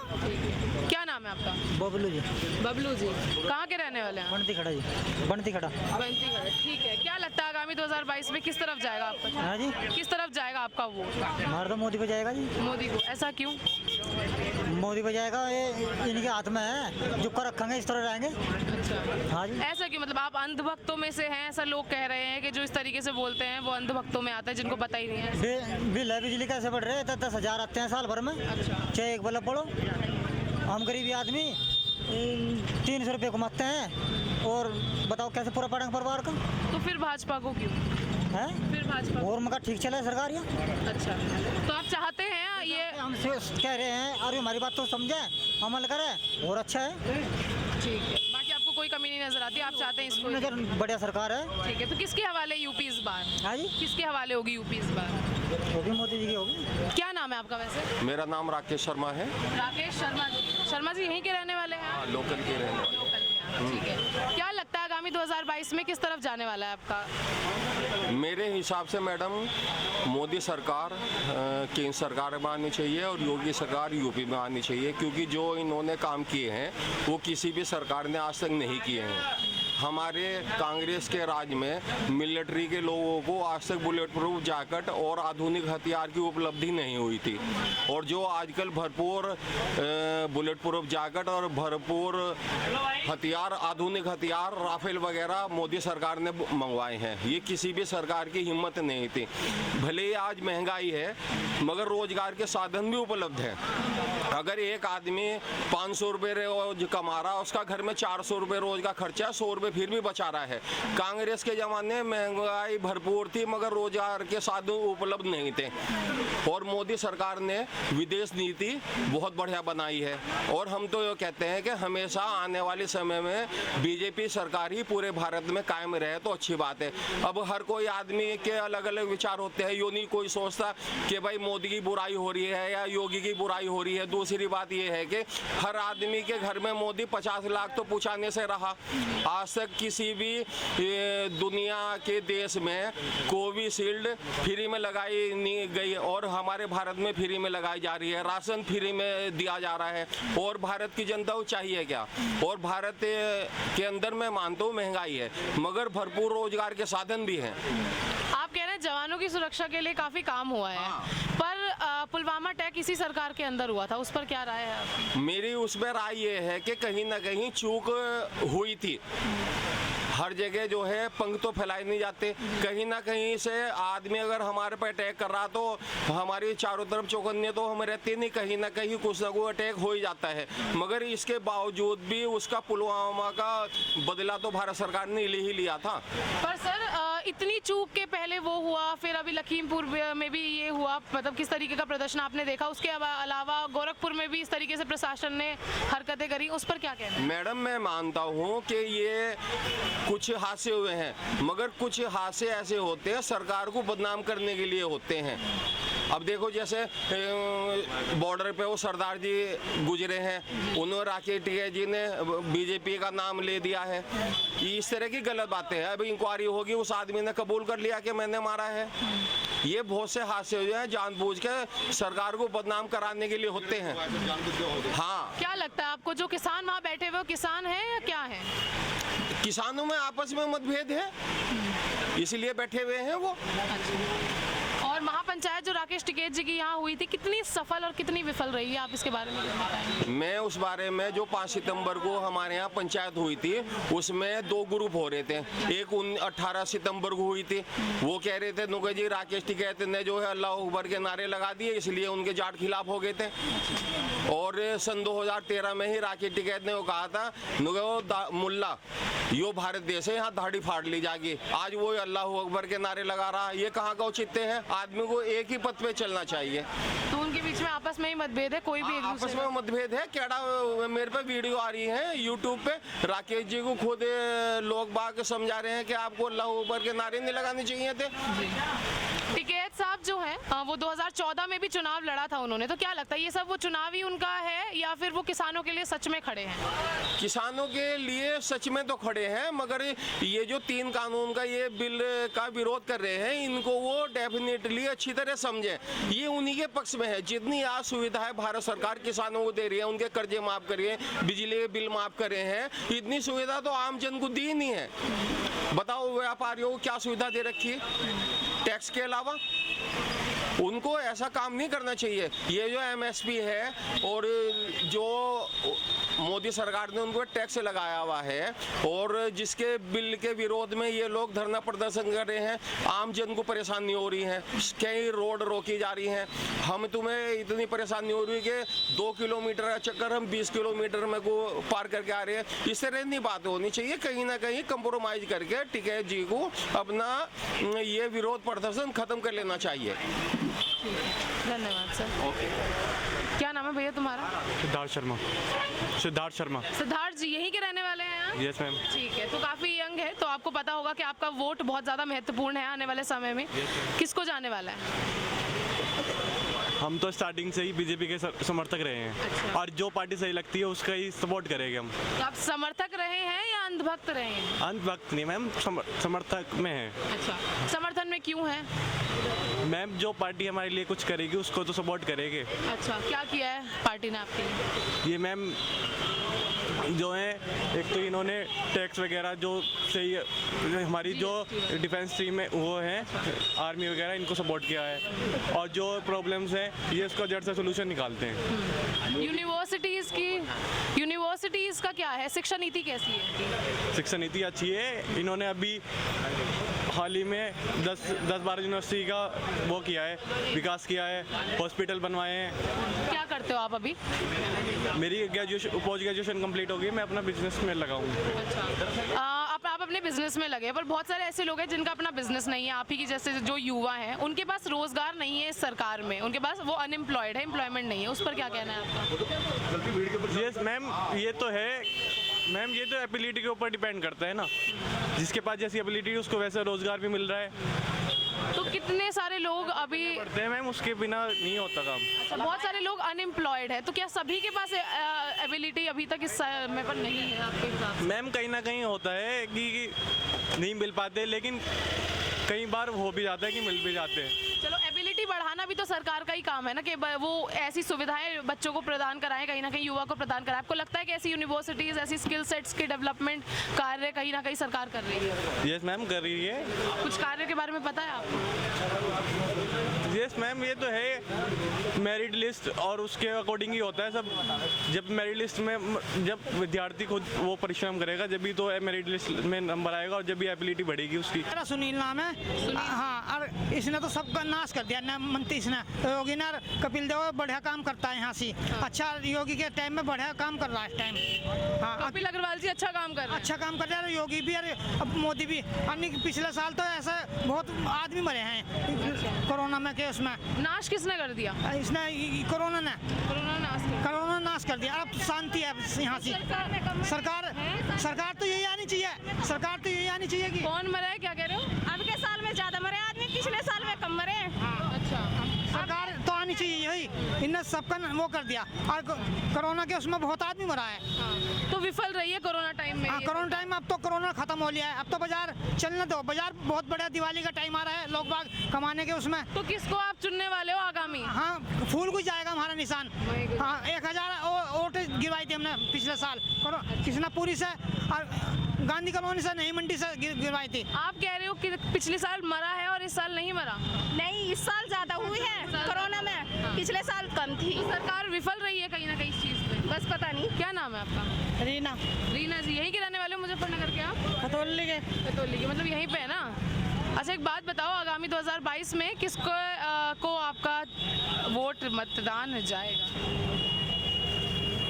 क्या नाम है आपका? बबलू जी, बबलू जी, कहाँ के रहने वाले हैं? बनती खड़ा जी, बनती खड़ा। बनती है, ठीक है। क्या लगता है आगामी 2022 में किस तरफ जाएगा आपका? हाँ जी, किस तरफ जाएगा आपका वोट? हमारा तो मोदी पे जाएगा जी, मोदी को। ऐसा क्यों? मोदी पे जाएगा। ये इनके हाथ में है, जो कर रखेंगे इस तरह रहेंगे। अच्छा, हाँ जी, ऐसा क्यों? मतलब आप अंधभक्तों में से हैं, ऐसा लोग कह रहे हैं कि जो इस तरीके से बोलते हैं वो अंधभक्तों में आता है, जिनको पता ही नहीं है। बिल है बिजली कैसे बढ़ रहे हैं? 10,000 आते हैं साल भर में, चाहे एक बल्ब पड़ो। हम गरीबी आदमी 300 रुपये कमाते हैं और बताओ कैसे पूरा पड़ेगा परिवार का? तो फिर भाजपा को क्यों? है फिर भाजपा को? और मगर ठीक चले सरकार यहाँ। अच्छा, तो आप चाहते हैं ये? हम कह रहे हैं अरे हमारी बात तो समझे, अमल करे और अच्छा है। ठीक है, बाकी आपको कोई कमी नहीं नजर आती, आप चाहते हैं इसको? नजर बढ़िया सरकार है। ठीक है, तो किसके हवाले यूपी इस बार? हाँ जी, किसके हवाले होगी यूपी इस बार? होगी मोदी जी की होगी। क्या नाम है आपका वैसे? मेरा नाम राकेश शर्मा है। राकेश शर्मा जी। शर्मा जी यहीं के रहने वाले हैं? हाँ, लोकल के रहने वाले। लोकल के हैं, ठीक है। क्या लगता है आगामी 2022 में किस तरफ जाने वाला है आपका? मेरे हिसाब से मैडम मोदी सरकार केंद्र सरकार में आनी चाहिए और योगी सरकार यूपी में आनी चाहिए, क्योंकि जो इन्होंने काम किए हैं वो किसी भी सरकार ने आज तक नहीं किए हैं। हमारे कांग्रेस के राज में मिलिट्री के लोगों को आज तक बुलेट प्रूफ जैकेट और आधुनिक हथियार की उपलब्धि नहीं हुई थी, और जो आजकल भरपूर बुलेट प्रूफ जैकेट और भरपूर हथियार, आधुनिक हथियार, राफेल वगैरह मोदी सरकार ने मंगवाए हैं। ये किसी भी सरकार की हिम्मत नहीं थी। भले ही आज महंगाई है मगर रोजगार के साधन भी उपलब्ध है। अगर एक आदमी 500 रुपये रोज कमा रहा, उसका घर में 400 रुपये रोज का खर्चा, 100 रुपये फिर भी बचा रहा है। कांग्रेस के ज़माने में महंगाई भरपूर थी मगर रोजगार के साधन उपलब्ध नहीं थे, और मोदी सरकार ने विदेश नीति बहुत बढ़िया बनाई है। और हम तो ये कहते हैं कि हमेशा आने वाले समय में बीजेपी सरकार ही पूरे भारत में कायम रहे तो अच्छी बात है। अब हर कोई आदमी के अलग अलग विचार होते हैं, यूँ नहीं कोई सोचता कि भाई मोदी की बुराई हो रही है या योगी की बुराई हो रही है। दूसरी बात ये है कि हर आदमी के घर में मोदी 50 लाख तो पहुँचाने से रहा। आज तक किसी भी दुनिया के देश में कोविशील्ड फ्री में लगाई नहीं गई और हमारे भारत में फ्री में लगाई जा रही है। राशन फ्री में दिया जा रहा है, और भारत की जनता को चाहिए क्या? और भारत के अंदर मैं मानता हूँ महंगाई है मगर भरपूर रोजगार के साधन भी हैं। आप कह रहे हैं जवानों की सुरक्षा के लिए काफी काम हुआ है, पर पुलवामा अटैक इसी सरकार के अंदर हुआ था, उस पर क्या राय है आपकी? मेरी उसमें राय ये है कि कहीं ना कहीं चूक हुई थी। हर जगह जो है पंख तो फैलाए नहीं जाते, कहीं ना कहीं से आदमी अगर हमारे पर अटैक कर रहा तो हमारी चारों तरफ चौकन्ने तो हम रहते नहीं, कहीं ना कहीं कुछ ना कोई अटैक हो ही जाता है। मगर इसके बावजूद भी उसका पुलवामा का बदला तो भारत सरकार ने ले ही लिया था। पर सर इतनी चूक के पहले वो हुआ, फिर अभी लखीमपुर में भी ये हुआ, मतलब किस तरीके का प्रदर्शन आपने देखा। उसके अलावा गोरखपुर में भी इस तरीके से प्रशासन ने हरकतें करी, उस पर क्या कहना है? मैडम मैं मानता हूँ कि ये कुछ हादसे हुए हैं मगर कुछ हादसे ऐसे होते हैं सरकार को बदनाम करने के लिए होते हैं। अब देखो जैसे बॉर्डर पे वो सरदार जी गुजरे हैं, उन्होंने राकेश टिकैत जी ने बीजेपी का नाम ले दिया है। इस तरह की गलत बातें हैं। अब इंक्वायरी होगी, उस आदमी ने कबूल कर लिया कि मैंने मारा है। ये बहुत से हादसे हुए हैं जानबूझ के सरकार को बदनाम कराने के लिए होते हैं। हाँ, क्या लगता है आपको जो किसान वहाँ बैठे हुए किसान हैं या क्या है? किसानों में आपस में मतभेद है इसलिए बैठे हुए हैं वो। और महापंचायत जो राकेश टिकैत जी की यहाँ हुई थी, कितनी सफल और कितनी विफल रही है, आप इसके बारे में बताएंगे? मैं उस बारे में, जो 5 सितंबर को हमारे यहाँ पंचायत हुई थी उसमें 2 ग्रुप हो रहे थे। एक 18 सितंबर को हुई थी, वो कह रहे थे नुके जी राकेश टिकैत ने जो है अल्लाह अकबर के नारे लगा दिए इसलिए उनके जाट खिलाफ हो गए थे। और सन 2013 में ही राकेश टिकैत ने वो कहा था नुके मुल्ला यो भारत देश है, यहाँ दाढ़ी फाड़ ली जाएगी। आज वो अल्लाह अकबर के नारे लगा रहा, ये कहाँ का औचित्य है? आदमी को एक ही पथ पे चलना चाहिए। तो उनके बीच में आपस में ही मतभेद है, कोई भी एक आपस दूसरे में मतभेद है। केड़ा मेरे पे वीडियो आ रही है यूट्यूब पे, राकेश जी को खुद लोग बाग समझा रहे हैं कि आपको अल्लाह अकबर के नारे नहीं लगाने चाहिए थे। टिकैत साहब जो हैं वो 2014 में भी चुनाव लड़ा था उन्होंने, तो क्या लगता है ये सब वो चुनावी उनका है या फिर वो किसानों के लिए सच में खड़े हैं? किसानों के लिए सच में तो खड़े हैं, मगर ये जो 3 कानून का ये बिल का विरोध कर रहे हैं, इनको वो डेफिनेटली अच्छी तरह समझें। ये उन्हीं के पक्ष में है। जितनी आज सुविधाएं भारत सरकार किसानों को दे रही है, उनके कर्जे माफ कर रही है, बिजली के बिल माफ कर रहे हैं, इतनी सुविधा तो आम जन को दी नहीं है। बताओ व्यापारियों को क्या सुविधा दे रखी है टैक्स के अलावा? उनको ऐसा काम नहीं करना चाहिए। ये जो एमएसपी है और जो मोदी सरकार ने उनको टैक्स लगाया हुआ है और जिसके बिल के विरोध में ये लोग धरना प्रदर्शन कर रहे हैं, आम जन को परेशानी हो रही है, कई रोड रोकी जा रही हैं। हम तुम्हें इतनी परेशानी हो रही है कि 2 किलोमीटर का चक्कर हम 20 किलोमीटर में को पार करके आ रहे हैं। इस तरह नहीं बात होनी चाहिए। कहीं ना कहीं कंप्रोमाइज करके टिकैत जी को अपना ये विरोध प्रदर्शन खत्म कर लेना चाहिए। धन्यवाद सर। ओके, क्या नाम है भैया तुम्हारा? सिद्धार्थ शर्मा। सिद्धार्थ शर्मा। सिद्धार्थ जी यहीं के रहने वाले हैं आप? Yes ma'am. ठीक है, तो काफी यंग है, तो आपको पता होगा कि आपका वोट बहुत ज्यादा महत्वपूर्ण है आने वाले समय में। किसको जाने वाला है? हम तो स्टार्टिंग से ही बीजेपी के समर्थक रहे हैं। अच्छा। और जो पार्टी सही लगती है उसका ही सपोर्ट करेंगे हम। तो आप समर्थक रहे हैं या अंधभक्त रहे हैं? अंधभक्त नहीं मैम, समर्थक में है। अच्छा, समर्थन में क्यों है? मैम जो पार्टी हमारे लिए कुछ करेगी उसको तो सपोर्ट करेंगे। अच्छा, क्या किया है पार्टी ने आपके लिए? ये मैम जो है, एक तो इन्होंने टैक्स वगैरह जो सही हमारी जो डिफेंस टीम में वो है, आर्मी वगैरह, इनको सपोर्ट किया है। और जो प्रॉब्लम्स हैं ये इसका जड़ से सोल्यूशन निकालते हैं। यूनिवर्सिटीज़ का क्या है, शिक्षा नीति कैसी है? शिक्षा नीति अच्छी है। इन्होंने अभी हाल ही में 10-12 यूनिवर्सिटी का वो किया है, विकास किया है, हॉस्पिटल बनवाए हैं। क्या करते हो आप अभी? मेरी पोस्ट ग्रेजुएशन कंप्लीट हो गई, मैं अपना बिजनेस में लगा हूँ। अच्छा, आप अपने बिजनेस में लगे, पर बहुत सारे ऐसे लोग हैं जिनका अपना बिजनेस नहीं है। आप ही की जैसे जो युवा हैं, उनके पास रोजगार नहीं है इस सरकार में, उनके पास वो अनएम्प्लॉयड है, एम्प्लॉयमेंट नहीं है। उस पर क्या कहना है आपका? यस मैम, ये तो है मैम, ये तो एबिलिटी के ऊपर डिपेंड करता है ना। जिसके पास जैसी एबिलिटी उसको वैसे रोजगार भी मिल रहा है। तो कितने सारे लोग अभी पढ़ते हैं मैम, उसके बिना नहीं होता काम। अच्छा, बहुत सारे लोग अनएम्प्लॉयड है, तो क्या सभी के पास एबिलिटी अभी तक इस समय पर नहीं है आपके हिसाब से? मैम कहीं ना कहीं होता है कि नहीं मिल पाते, लेकिन कई बार हो भी जाता है कि मिल भी जाते हैं। चलो, एबिलिटी बढ़ाना भी तो सरकार का ही काम है ना, कि वो ऐसी सुविधाएं बच्चों को प्रदान कराएं, कहीं ना कहीं युवा को प्रदान कराएं। आपको लगता है कि ऐसी यूनिवर्सिटीज़, ऐसी स्किल सेट्स के डेवलपमेंट कार्य कहीं ना कहीं सरकार कर रही है? यस मैम, कर रही है। कुछ कार्य के बारे में पता है आपको? यस मैम, ये तो है मेरिट लिस्ट और उसके अकॉर्डिंग ही होता है सब। जब मेरिट लिस्ट में जब विद्यार्थी खुद वो परिश्रम करेगा, जब भी तो मेरिट लिस्ट में नंबर आएगा और जब भी एबिलिटी बढ़ेगी उसकी। मेरा सुनील नाम है। हाँ, और इसने तो सबका नाश कर दिया ना, मंत्री इसने। योगी ना कपिल देव बढ़िया काम करता है यहाँ से। अच्छा, योगी के टाइम में बढ़िया काम कर रहा है इस टाइम। हाँ, कपिल अग्रवाल जी अच्छा काम कर रहे हैं। अच्छा काम कर रहा है, योगी भी और अब मोदी भी। पिछले साल तो ऐसे बहुत आदमी मरे हैं कोरोना में के उसमें। नाश किसने कर दिया? इसने कोरोना ने कोरोना नाश कर दिया। अब शांति है यहाँ से। सरकार तो यही आनी चाहिए। सरकार तो यही आनी चाहिए कि कौन मरा है, क्या कह रहे हो? अब के साल में ज्यादा मरे आदमी, पिछले साल में कम मरे। अच्छा, सरकार तो आनी चाहिए यही। इनने सबका वो कर दिया और कोरोना के उसमें बहुत आदमी मरा है। तो विफल रही है कोरोना टाइम में। हाँ, कोरोना टाइम में। अब तो कोरोना खत्म हो लिया है, अब तो बाजार चलने दो। बाजार बहुत बड़ा दिवाली का टाइम आ रहा है, लोग बाग कमाने के उसमें। तो किसको आप चुनने वाले हो आगामी? हाँ, फूल कुछ जाएगा हमारा निशान। हाँ, 1000 वोट गिरवाई थी हमने पिछले साल कृष्णापुरी से और गांधी कॉलोनी से, नहीं मंडी से गिरवाई थी। आप कह रहे हो कि पिछले साल मरा है और इस साल नहीं मरा? नहीं, इस साल ज्यादा हुई है कोरोना में। पिछले साल कम थी। तो सरकार विफल रही है कहीं ना कहीं इस चीज में। बस पता नहीं। क्या नाम है आपका? रीना। रीना जी, यहीं के रहने वाले हो मुजफ्फरनगर के आप? खतौली के। खतौली के, मतलब यहीं पे है ना। अच्छा, एक बात बताओ, आगामी 2022 में किसको को आपका वोट मतदान जाएगा?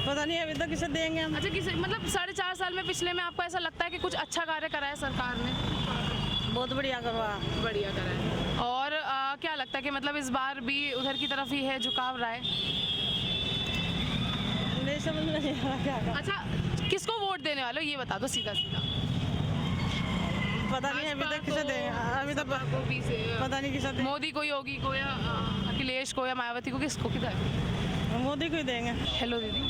पता नहीं अभी तो किसे देंगे हम। अच्छा, किसे, मतलब 4.5 साल में पिछले में आपको ऐसा लगता है कि कुछ अच्छा कार्य करा है सरकार ने? बहुत बढ़िया करवाया। बढ़िया करा है। और क्या लगता है कि मतलब इस बार भी उधर की तरफ ही है झुकाव राय? नहीं समझ में नहीं आ रहा क्या। अच्छा, किसको वोट देने वाले हो ये बता दो सीधा सीधा। पता नहीं अभी तक किसे देंगे, अभी तक पता नहीं किसे देंगे। मोदी को, योगी को, या अखिलेश को, या मायावती को, किसको किधर? मोदी को ही देंगे। हेलो दीदी,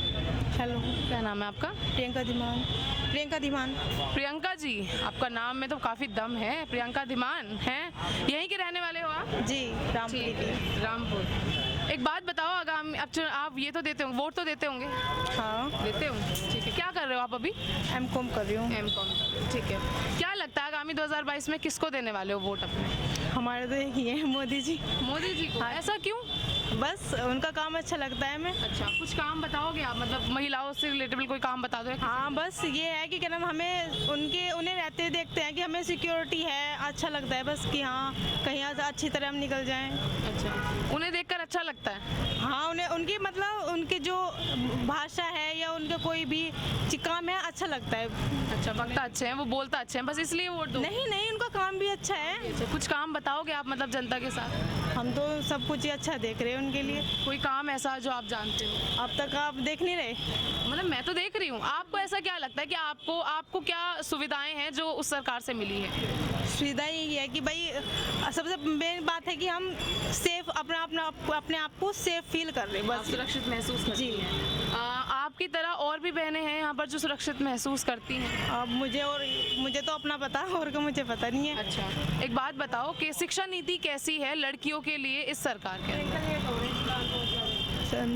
हेलो, क्या नाम है आपका? प्रियंका धीमान। प्रियंका धीमान। प्रियंका जी, आपका नाम में तो काफ़ी दम है। प्रियंका धीमान हैं, यहीं के रहने वाले हो आप? जी, रामपुर। रामपुर। एक बात बताओ, आगामी आप ये तो देते होंगे, वोट तो देते होंगे? हाँ, देते हो, ठीक है। क्या कर रहे हो आप अभी? M.Com कर रही हूँ। M.Com, ठीक है। क्या लगता है आगामी 2022 में किसको देने वाले हो वोट अपने? हमारे तो यही है, मोदी जी। मोदी जी को? ऐसा क्यों? बस उनका काम अच्छा लगता है हमें। अच्छा, कुछ काम बताओगे आप, मतलब महिलाओं से रिलेटेबल कोई काम बता दो। हाँ, बस ये है कि क्या नाम, हमें उन्हें रहते देखते हैं कि हमें सिक्योरिटी है, अच्छा लगता है बस कि हाँ कहीं अच्छी तरह हम निकल जाएं। अच्छा, उन्हें देखकर अच्छा लगता है? हाँ, उन्हें उनकी मतलब उनकी जो भाषा है या उनका कोई भी काम है अच्छा लगता है। अच्छा, वक्ता अच्छे हैं, वो बोलता अच्छे हैं, बस इसलिए वोट दो? नहीं नहीं, उनका काम भी अच्छा है। अच्छा, कुछ काम बताओगे आप, मतलब जनता के साथ? हम तो सब कुछ ही अच्छा देख रहे हैं उनके लिए। कोई काम ऐसा जो आप जानते हो? अब तक आप देख नहीं रहे? मतलब मैं तो देख रही हूँ। आपको ऐसा क्या लगता है कि आपको क्या सुविधाएं हैं जो उस सरकार से मिली है? सुविधा यही है कि भाई सबसे मेन बात है कि हम सेफ अपने आप को सेफ फील कर रहे हैं, बस सुरक्षित महसूस करती जी हैं। आपकी तरह और भी बहनें हैं यहाँ पर जो सुरक्षित महसूस करती हैं? अब मुझे तो अपना पता, और को मुझे पता नहीं है। अच्छा, एक बात बताओ कि शिक्षा नीति कैसी है लड़कियों के लिए इस सरकार के अंदर?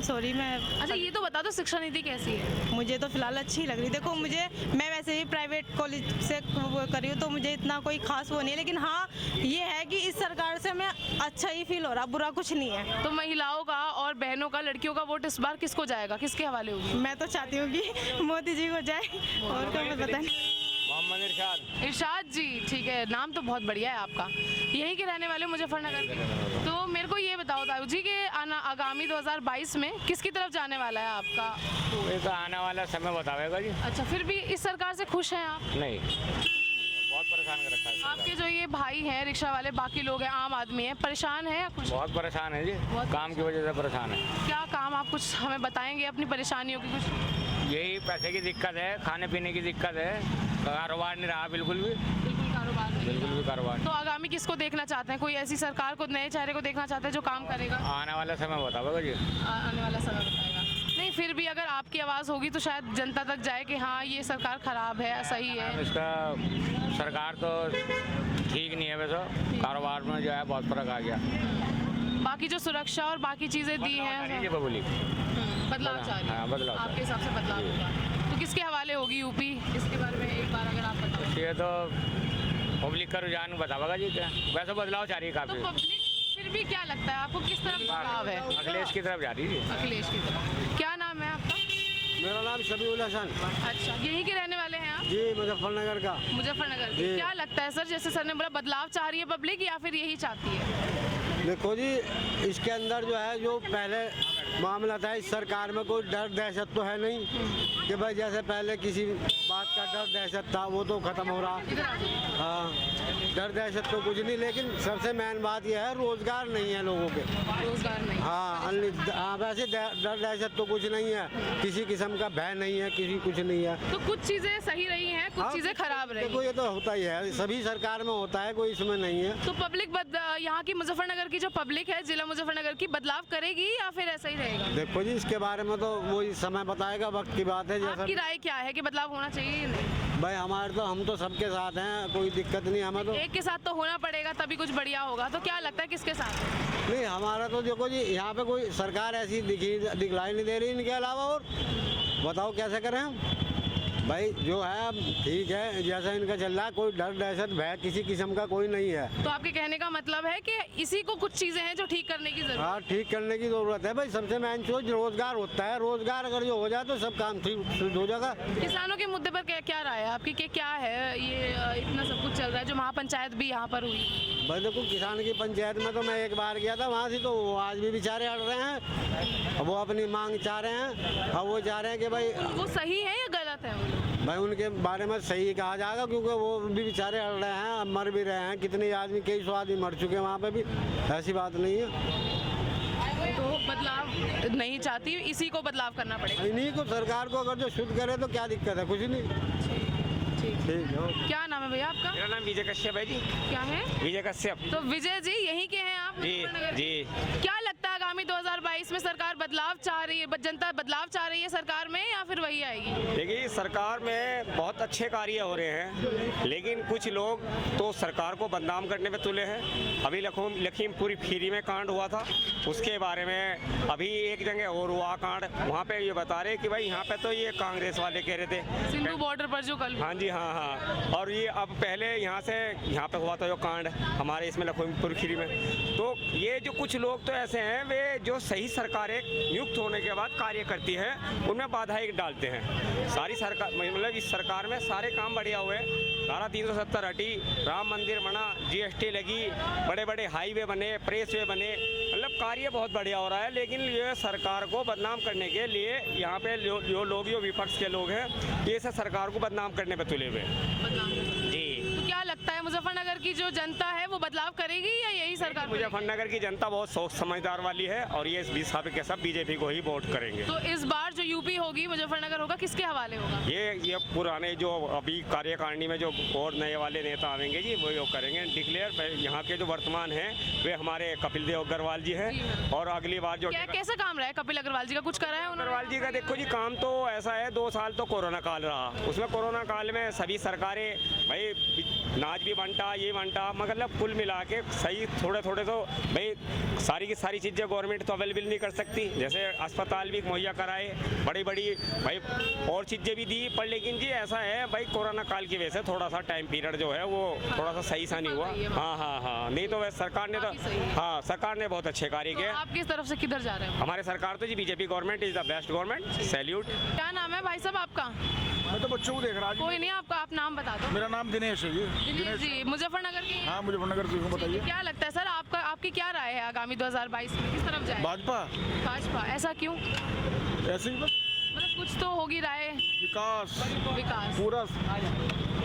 सॉरी, मैं अच्छा ये तो बता दो, शिक्षा नीति कैसी है? मुझे तो फिलहाल अच्छी लग रही। देखो मैं वैसे भी प्राइवेट कॉलेज से करी हूँ, तो मुझे इतना कोई खास वो नहीं है, लेकिन हाँ ये है कि इस सरकार से हमें अच्छा ही फील हो रहा, बुरा कुछ नहीं है। तो महिलाओं का और बहनों का, लड़कियों का वोट इस बार किसको जाएगा, किसके हवाले होगी? मैं तो चाहती हूँ कि मोदी जी को जाए, और क्या मैं पता नहीं। मोहम्मद इरशाद जी, ठीक है, नाम तो बहुत बढ़िया है आपका। यहीं के रहने वाले मुजफ्फरनगर के। तो मेरे को ये बताओ ताऊ जी कि आगामी 2022 में किसकी तरफ जाने वाला है आपका? ये तो आने वाला समय बतावेगा जी। अच्छा, फिर भी इस सरकार से खुश हैं आप? नहीं, बहुत परेशान कर रखा है। आपके जो ये भाई हैं रिक्शा वाले, बाकी लोग हैं, आम आदमी हैं, परेशान हैं या खुश? बहुत परेशान है जी, काम की वजह से परेशान है। क्या काम, आप कुछ हमें बताएंगे अपनी परेशानियों की कुछ? यही पैसे की दिक्कत है, खाने पीने की दिक्कत है, कारोबार नहीं रहा बिल्कुल भी। बिल्कुल भी कारोबार। तो आगामी किसको देखना चाहते हैं? कोई ऐसी सरकार को, नए चेहरे को देखना चाहते हैं जो काम करेगा? आने वाला समय बताओगे जी। आने वाला समय बताएगा। नहीं, फिर भी अगर आपकी आवाज़ होगी तो शायद जनता तक जाए कि हाँ ये सरकार खराब है, सही है। इसका सरकार तो ठीक नहीं है, वैसे कारोबार में जो है बहुत फर्क आ गया। बाकी जो सुरक्षा और बाकी चीज़ें दी हैं, बदलाव चाह रही है। बदलाव आपके हिसाब से बदलाव होगा तो किसके हवाले होगी यूपी? इसके बारे में एक बार अगर आप बताओ। ये तो पब्लिक का रुझान बतावेगा जी, क्या वैसे बदलाव चाह रही है काफ़ी। तो पब्लिक फिर भी क्या लगता है आपको, किस तरफ बदलाव है? अखिलेश की तरफ जा रही है। अखिलेश की तरफ। क्या नाम है आपका? मेरा नाम शबीउल हसन। अच्छा, यहीं के रहने वाले हैं आप? जी, मुजफ्फरनगर का। मुजफ्फरनगर के। क्या लगता है सर, जैसे सर ने बोला बदलाव चाह रही है पब्लिक, या फिर यही चाहती है? देखो जी, इसके अंदर जो है, जो पहले मामला था, इस सरकार में कोई डर दहशत तो है नहीं कि भाई जैसे पहले किसी बात का डर दहशत था, वो तो ख़त्म हो रहा। हाँ, डर दहशत तो कुछ नहीं, लेकिन सबसे मेन बात यह है रोज़गार नहीं है लोगों के। रोज़गार नहीं? हाँ, वैसे डर दहशत तो कुछ नहीं है, किसी किस्म का भय नहीं है, किसी कुछ नहीं है। तो कुछ चीज़ें सही रही हैं, कुछ चीज़ें खराब रही। देखो ये तो होता ही है, सभी सरकार में होता है, कोई इसमें नहीं है। तो पब्लिक यहाँ की मुजफ्फरनगर की जो पब्लिक है, जिला मुजफ्फरनगर की, बदलाव करेगी या फिर ऐसा ही रहेगा? देखो जी, इसके बारे में तो वही समय बताएगा, वक्त की बात है। जैसा आपकी राय क्या है कि बदलाव होना चाहिए या नहीं? भाई हम तो सबके साथ हैं, कोई दिक्कत नहीं हमें तो। एक के साथ तो होना पड़ेगा, तभी कुछ बढ़िया होगा। तो क्या लगता है किसके साथ? नहीं, हमारा तो देखो जी, यहाँ पे कोई सरकार ऐसी दिखलाई नहीं दे रही इनके अलावा, और बताओ कैसे करें हम? भाई जो है अब ठीक है, जैसा इनका चल रहा है, कोई डर दहशत भय किसी किस्म का कोई नहीं है। तो आपके कहने का मतलब है कि इसी को कुछ चीजें हैं जो ठीक करने की जरूरत है? हाँ, ठीक करने की जरूरत है भाई। सबसे मेन चीज रोजगार होता है, रोजगार अगर जो हो जाए तो सब काम ठीक हो जाएगा। किसानों के मुद्दे पर क्या राय है आपकी कि क्या है ये इतना सब कुछ चल रहा है, जो महापंचायत भी यहाँ पर हुई? भाई देखो, किसान की पंचायत में तो मैं एक बार गया था, वहाँ से तो वो आज भी बेचारे अड़ रहे हैं, वो अपनी मांग चाह रहे हैं। अब वो चाह रहे हैं कि भाई वो सही है या गलत है? भाई उनके बारे में सही कहा जाएगा, क्योंकि वो भी बेचारे अड़ रहे हैं, मर भी रहे हैं, कितने आदमी, कई 100 आदमी मर चुके हैं वहाँ पे भी, ऐसी बात नहीं है। तो बदलाव नहीं चाहती, इसी को बदलाव करना पड़ेगा। इन्हीं को, सरकार को अगर जो शुद्ध करे तो क्या दिक्कत है? कुछ नहीं। क्या नाम है भैया आपका? मेरा नाम विजय कश्यप है जी। क्या है? विजय कश्यप। तो विजय जी यहीं के हैं आप? जी मुजफ्फरनगर के? जी। क्या लगता है आगामी 2022 में सरकार बदलाव चाह रही है, जनता बदलाव चाह रही है सरकार में, या फिर वही आएगी? देखिए, सरकार में बहुत अच्छे कार्य हो रहे हैं, लेकिन कुछ लोग तो सरकार को बदनाम करने में तुले हैं। अभी लखीमपुर खीरी में कांड हुआ था, उसके बारे में अभी एक जगह और हुआ कांड, वहाँ पे ये बता रहे कि भाई यहाँ पे तो ये कांग्रेस वाले कह रहे थे सिंधु बॉर्डर पर जो कल। हाँ जी, हाँ। और ये अब पहले यहाँ पे हुआ था जो कांड हमारे इसमें लखीमपुर खीरी में। तो ये जो कुछ लोग तो ऐसे हैं, वे जो सही सरकारें नियुक्त होने के बाद कार्य करती है उनमें बाधाएं डालते हैं। सारी सरकार, मतलब इस सरकार में सारे काम बढ़िया हुए, धारा 370 हटी, राम मंदिर बना, GST लगी, बड़े बड़े हाईवे बने, प्रेस वे बने, मतलब कार्य बहुत बढ़िया हो रहा है। लेकिन ये सरकार को बदनाम करने के लिए यहाँ पे जो लोग, जो विपक्ष के लोग हैं, ये सब सरकार को बदनाम करने पे तुले हुए जी। तो क्या लगता है मुजफ्फरनगर की जो जनता है वो बदलाव करेगी या यही सरकार? मुजफ्फरनगर की जनता बहुत सोच समझदार वाली है और ये सब के सब BJP को ही वोट करेंगे। तो इस बार जो यूपी होगी, मुजफ्फरनगर होगा, किसके हवाले होगा? ये पुराने जो अभी कार्यकारिणी में जो और नए वाले नेता आएंगे जी, वो करेंगे डिक्लेयर। यहाँ के जो वर्तमान हैं वे हमारे कपिल देव अग्रवाल जी हैं, और अगली बार जो कैसा काम रहा है कपिल अग्रवाल जी का? कुछ करा है अग्रवाल जी का? देखो जी, काम तो ऐसा है, 2 साल तो कोरोना काल रहा, उसमें कोरोना काल में सभी सरकारें भाई नाच भी बंटा, ये बंटा, मतलब कुल मिला के सही थोड़े थोड़े तो भाई सारी की सारी चीज़ें गवर्नमेंट तो अवेलेबल नहीं कर सकती। जैसे अस्पताल भी मुहैया कराए, बड़ी बड़ी भाई और चीज़ें भी दी, पर लेकिन जी ऐसा है भाई, कोरोना काल की वजह से थोड़ा सा टाइम पीरियड जो है वो थोड़ा सा सही सा नहीं हुआ। हाँ, नहीं तो वैसे सरकार ने तो, हाँ, सरकार ने बहुत अच्छे कार्य किए। आप किस तरफ से किधर जा रहे हैं? हमारे सरकार तो जी BJP government is the best government, salute. क्या नाम है भाई साहब आपका? मैं तो बच्चों को देख रहा हूँ। कोई नहीं, आपका आप नाम बता दो। मेरा नाम दिनेश है जी। दिनेश जी, मुजफ्फरनगर की? हाँ, मुजफ्फरनगर से हूँ। बताइए क्या लगता है सर, आपकी क्या राय है आगामी 2022 में, किस तरफ जाए? भाजपा। ऐसा क्यों? ऐसे ही बस, मतलब कुछ तो होगी राय। विकास पूरा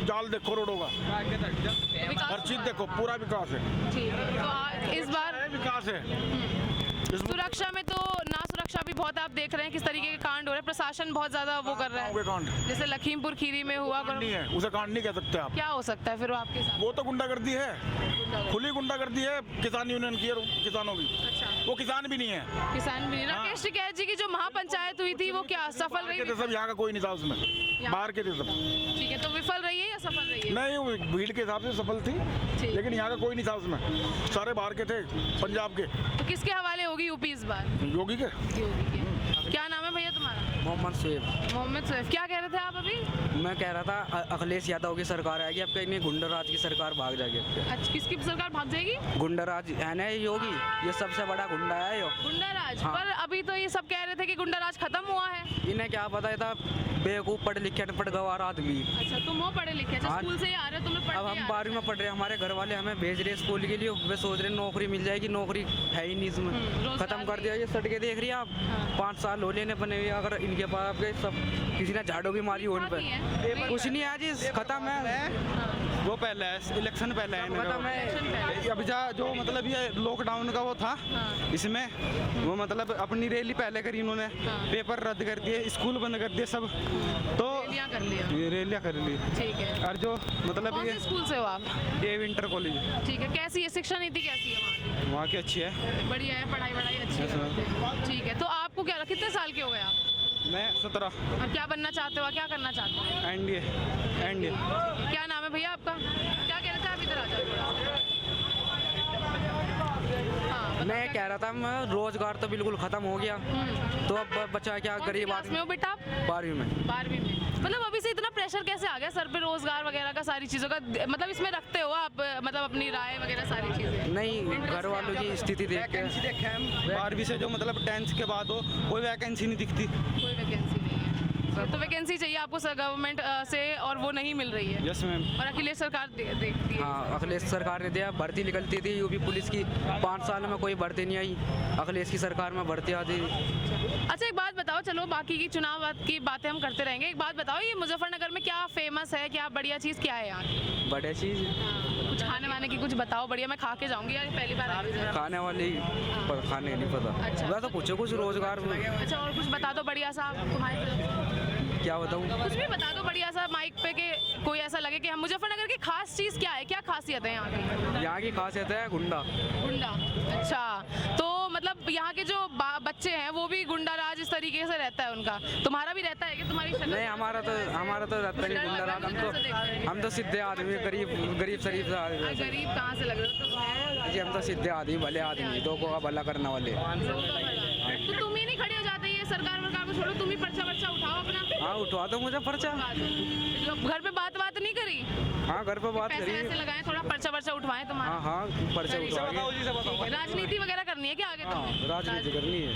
जाल देखो रोडों का, हर चीज देखो, पूरा विकास है। ठीक है, तो इस बार विकास है। सुरक्षा में तो ना सुरक्षा भी बहुत आप देख रहे हैं किस तरीके के कांड हो रहे हैं, प्रशासन बहुत ज्यादा वो कर रहा है, जैसे लखीमपुर खीरी में हुआ। नहीं है, उसे कांड नहीं कह सकते आप। क्या हो सकता है फिर वो आपके साथ? वो तो गुंडागर्दी है, खुली गुंडागर्दी है किसान यूनियन की, किसानों की। अच्छा। वो किसान भी नहीं है। किसान भी नहीं। राकेश टिकैत जी की जो महापंचायत हुई थी वो क्या सफल रही? सब यहाँ का कोई नहीं था उसमें, बाहर के थे सब। ठीक है, तो विफल रही है या सफल रही है? नहीं, भीड़ के हिसाब से सफल थी, लेकिन यहाँ का कोई नहीं था उसमें, सारे बाहर के थे, पंजाब के। तो किसके हवाले होगी यूपी इस बार? योगी के। क्या नाम है भैया तुम्हारा? मोहम्मद सुहेब। मोहम्मद सुहेब, क्या कह रहे थे आप अभी? मैं कह रहा था अखिलेश यादव की सरकार आएगी, अब कहीं नहीं गुंडाराज की सरकार भाग जाएगी। अच्छा, किसकी सरकार भाग जाएगी? गुंडाराज है ना योगी, ये सबसे बड़ा गुंडा है यो। गुंडाराज? हाँ। पर अभी तो ये सब कह रहे थे कि गुंडाराज खत्म हुआ है। इन्हें क्या पता था, बेवकूफ़ पढ़े लिखे अनपढ़ गवार आदमी। अच्छा, तुम हो पढ़े लिखे? अच्छा, हाँ। स्कूल से ही आ रहे हो, तुम्हें अब हम 12वीं में पढ़ रहे हैं, हमारे घर वाले हमें भेज रहे हैं स्कूल के लिए, वे सोच रहे हैं नौकरी मिल जाएगी, नौकरी है ही नहीं इसमें, खत्म कर दिया। ये सड़कें देख रही है आप, 5 साल हो लेने बने हुए, अगर इनके पास आपके सब किसी ने झाड़ू भी मारी हो इन पर, कुछ नहीं है जी, खत्म है। वो पहले है, इलेक्शन पहले है, अब जो मतलब ये लॉकडाउन का वो था, इसमें वो मतलब अपनी रैली पहले करी इन्होंने, पेपर रद्द कर दिए, स्कूल बंद कर दिए सब, तो रैलियाँ कर ली। ठीक है। और जो मतलब ये स्कूल से हो आप? ये विंटर कॉलेज। ठीक है, कैसी है शिक्षा नीति, कैसी है वहाँ की? अच्छी है, बढ़िया है, पढ़ाई वढ़ाई अच्छी है। ठीक है, तो आपको क्या, कितने साल के हो गए आप? मैं 17। और क्या बनना चाहते हो, क्या करना चाहते हो? एनडीए। क्या नाम है भैया आपका? क्या कह रहे थे आप? इधर आ जाओ। मैं कह रहा था, मैं रोजगार तो बिल्कुल खत्म हो गया, तो अब बचा क्या, गरीब आदमी। में हो बेटा आप? 12वीं में। 12वीं में। मतलब अभी से इतना प्रेशर कैसे आ गया सर पे, रोजगार वगैरह का, सारी चीज़ों का, मतलब इसमें रखते हो आप मतलब अपनी राय वगैरह सारी चीज़ें? नहीं, घर वालों की स्थिति देख के। 12वीं से जो मतलब 10th के बाद हो, कोई वैकेंसी नहीं दिखती। कोई वैकेंसी नहीं है, तो वैकेंसी चाहिए आपको सर गवर्नमेंट से, और वो नहीं मिल रही है। Yes ma'am. और अखिलेश सरकार देखती है। हाँ, अखिलेश सरकार ने दिया, भर्ती निकलती थी यूपी पुलिस की, 5 साल में कोई भर्ती नहीं आई, अखिलेश की सरकार में भर्ती आती। अच्छा, एक बात बताओ, चलो बाकी की चुनाव की बातें हम करते रहेंगे, एक बात बताओ, ये मुजफ्फरनगर में क्या फेमस है, क्या बढ़िया चीज़ क्या है यहाँ? बढ़िया चीज़ कुछ खाने वाने की कुछ बताओ बढ़िया, मैं खा के जाऊँगी यार, पहली बार आई हूँ। खाने वाली खाने नहीं पता। अच्छा, तो पूछो कुछ रोजगार। अच्छा, और कुछ बता दो बढ़िया सा तुम्हारे तरफ। क्या बताऊँ। कुछ भी बता दो बढ़िया सा माइक पे कि कोई ऐसा लगे कि हम मुजफ्फरनगर की खास चीज़ क्या है, क्या खासियत है यहाँ की? यहाँ की खासियत है गुंडा। गुंडा, अच्छा। तो मतलब यहाँ के जो बच्चे हैं वो भी गुंडा राज इस तरीके से रहता है उनका, तुम्हारा भी रहता है कि तुम्हारी शक्ल? नहीं, हमारा तो रहता नहीं गुंडा राज। हम तो सीधे आदमी, गरीब शरीफ आदमी। गरीब कहाँ से लग रहे हो जी, हम तो सीधे आदमी, भले आदमी, दो को भला करने वाले। तो तुम ही नहीं खड़े हो जाते, ये सरकार को छोड़ो, तुम ही पर्चा उठाओ अपना। हाँ, उठवा दो मुझे पर्चा। घर पे बात नहीं करी? हाँ, घर पे बात करी। पैसे लगाएं, थोड़ा पर्चा उठवाएं तुम्हारा। हाँ, पर्चा उठवा। राजनीति वगैरह करनी है क्या आगे? हाँ, राजनीति करनी है।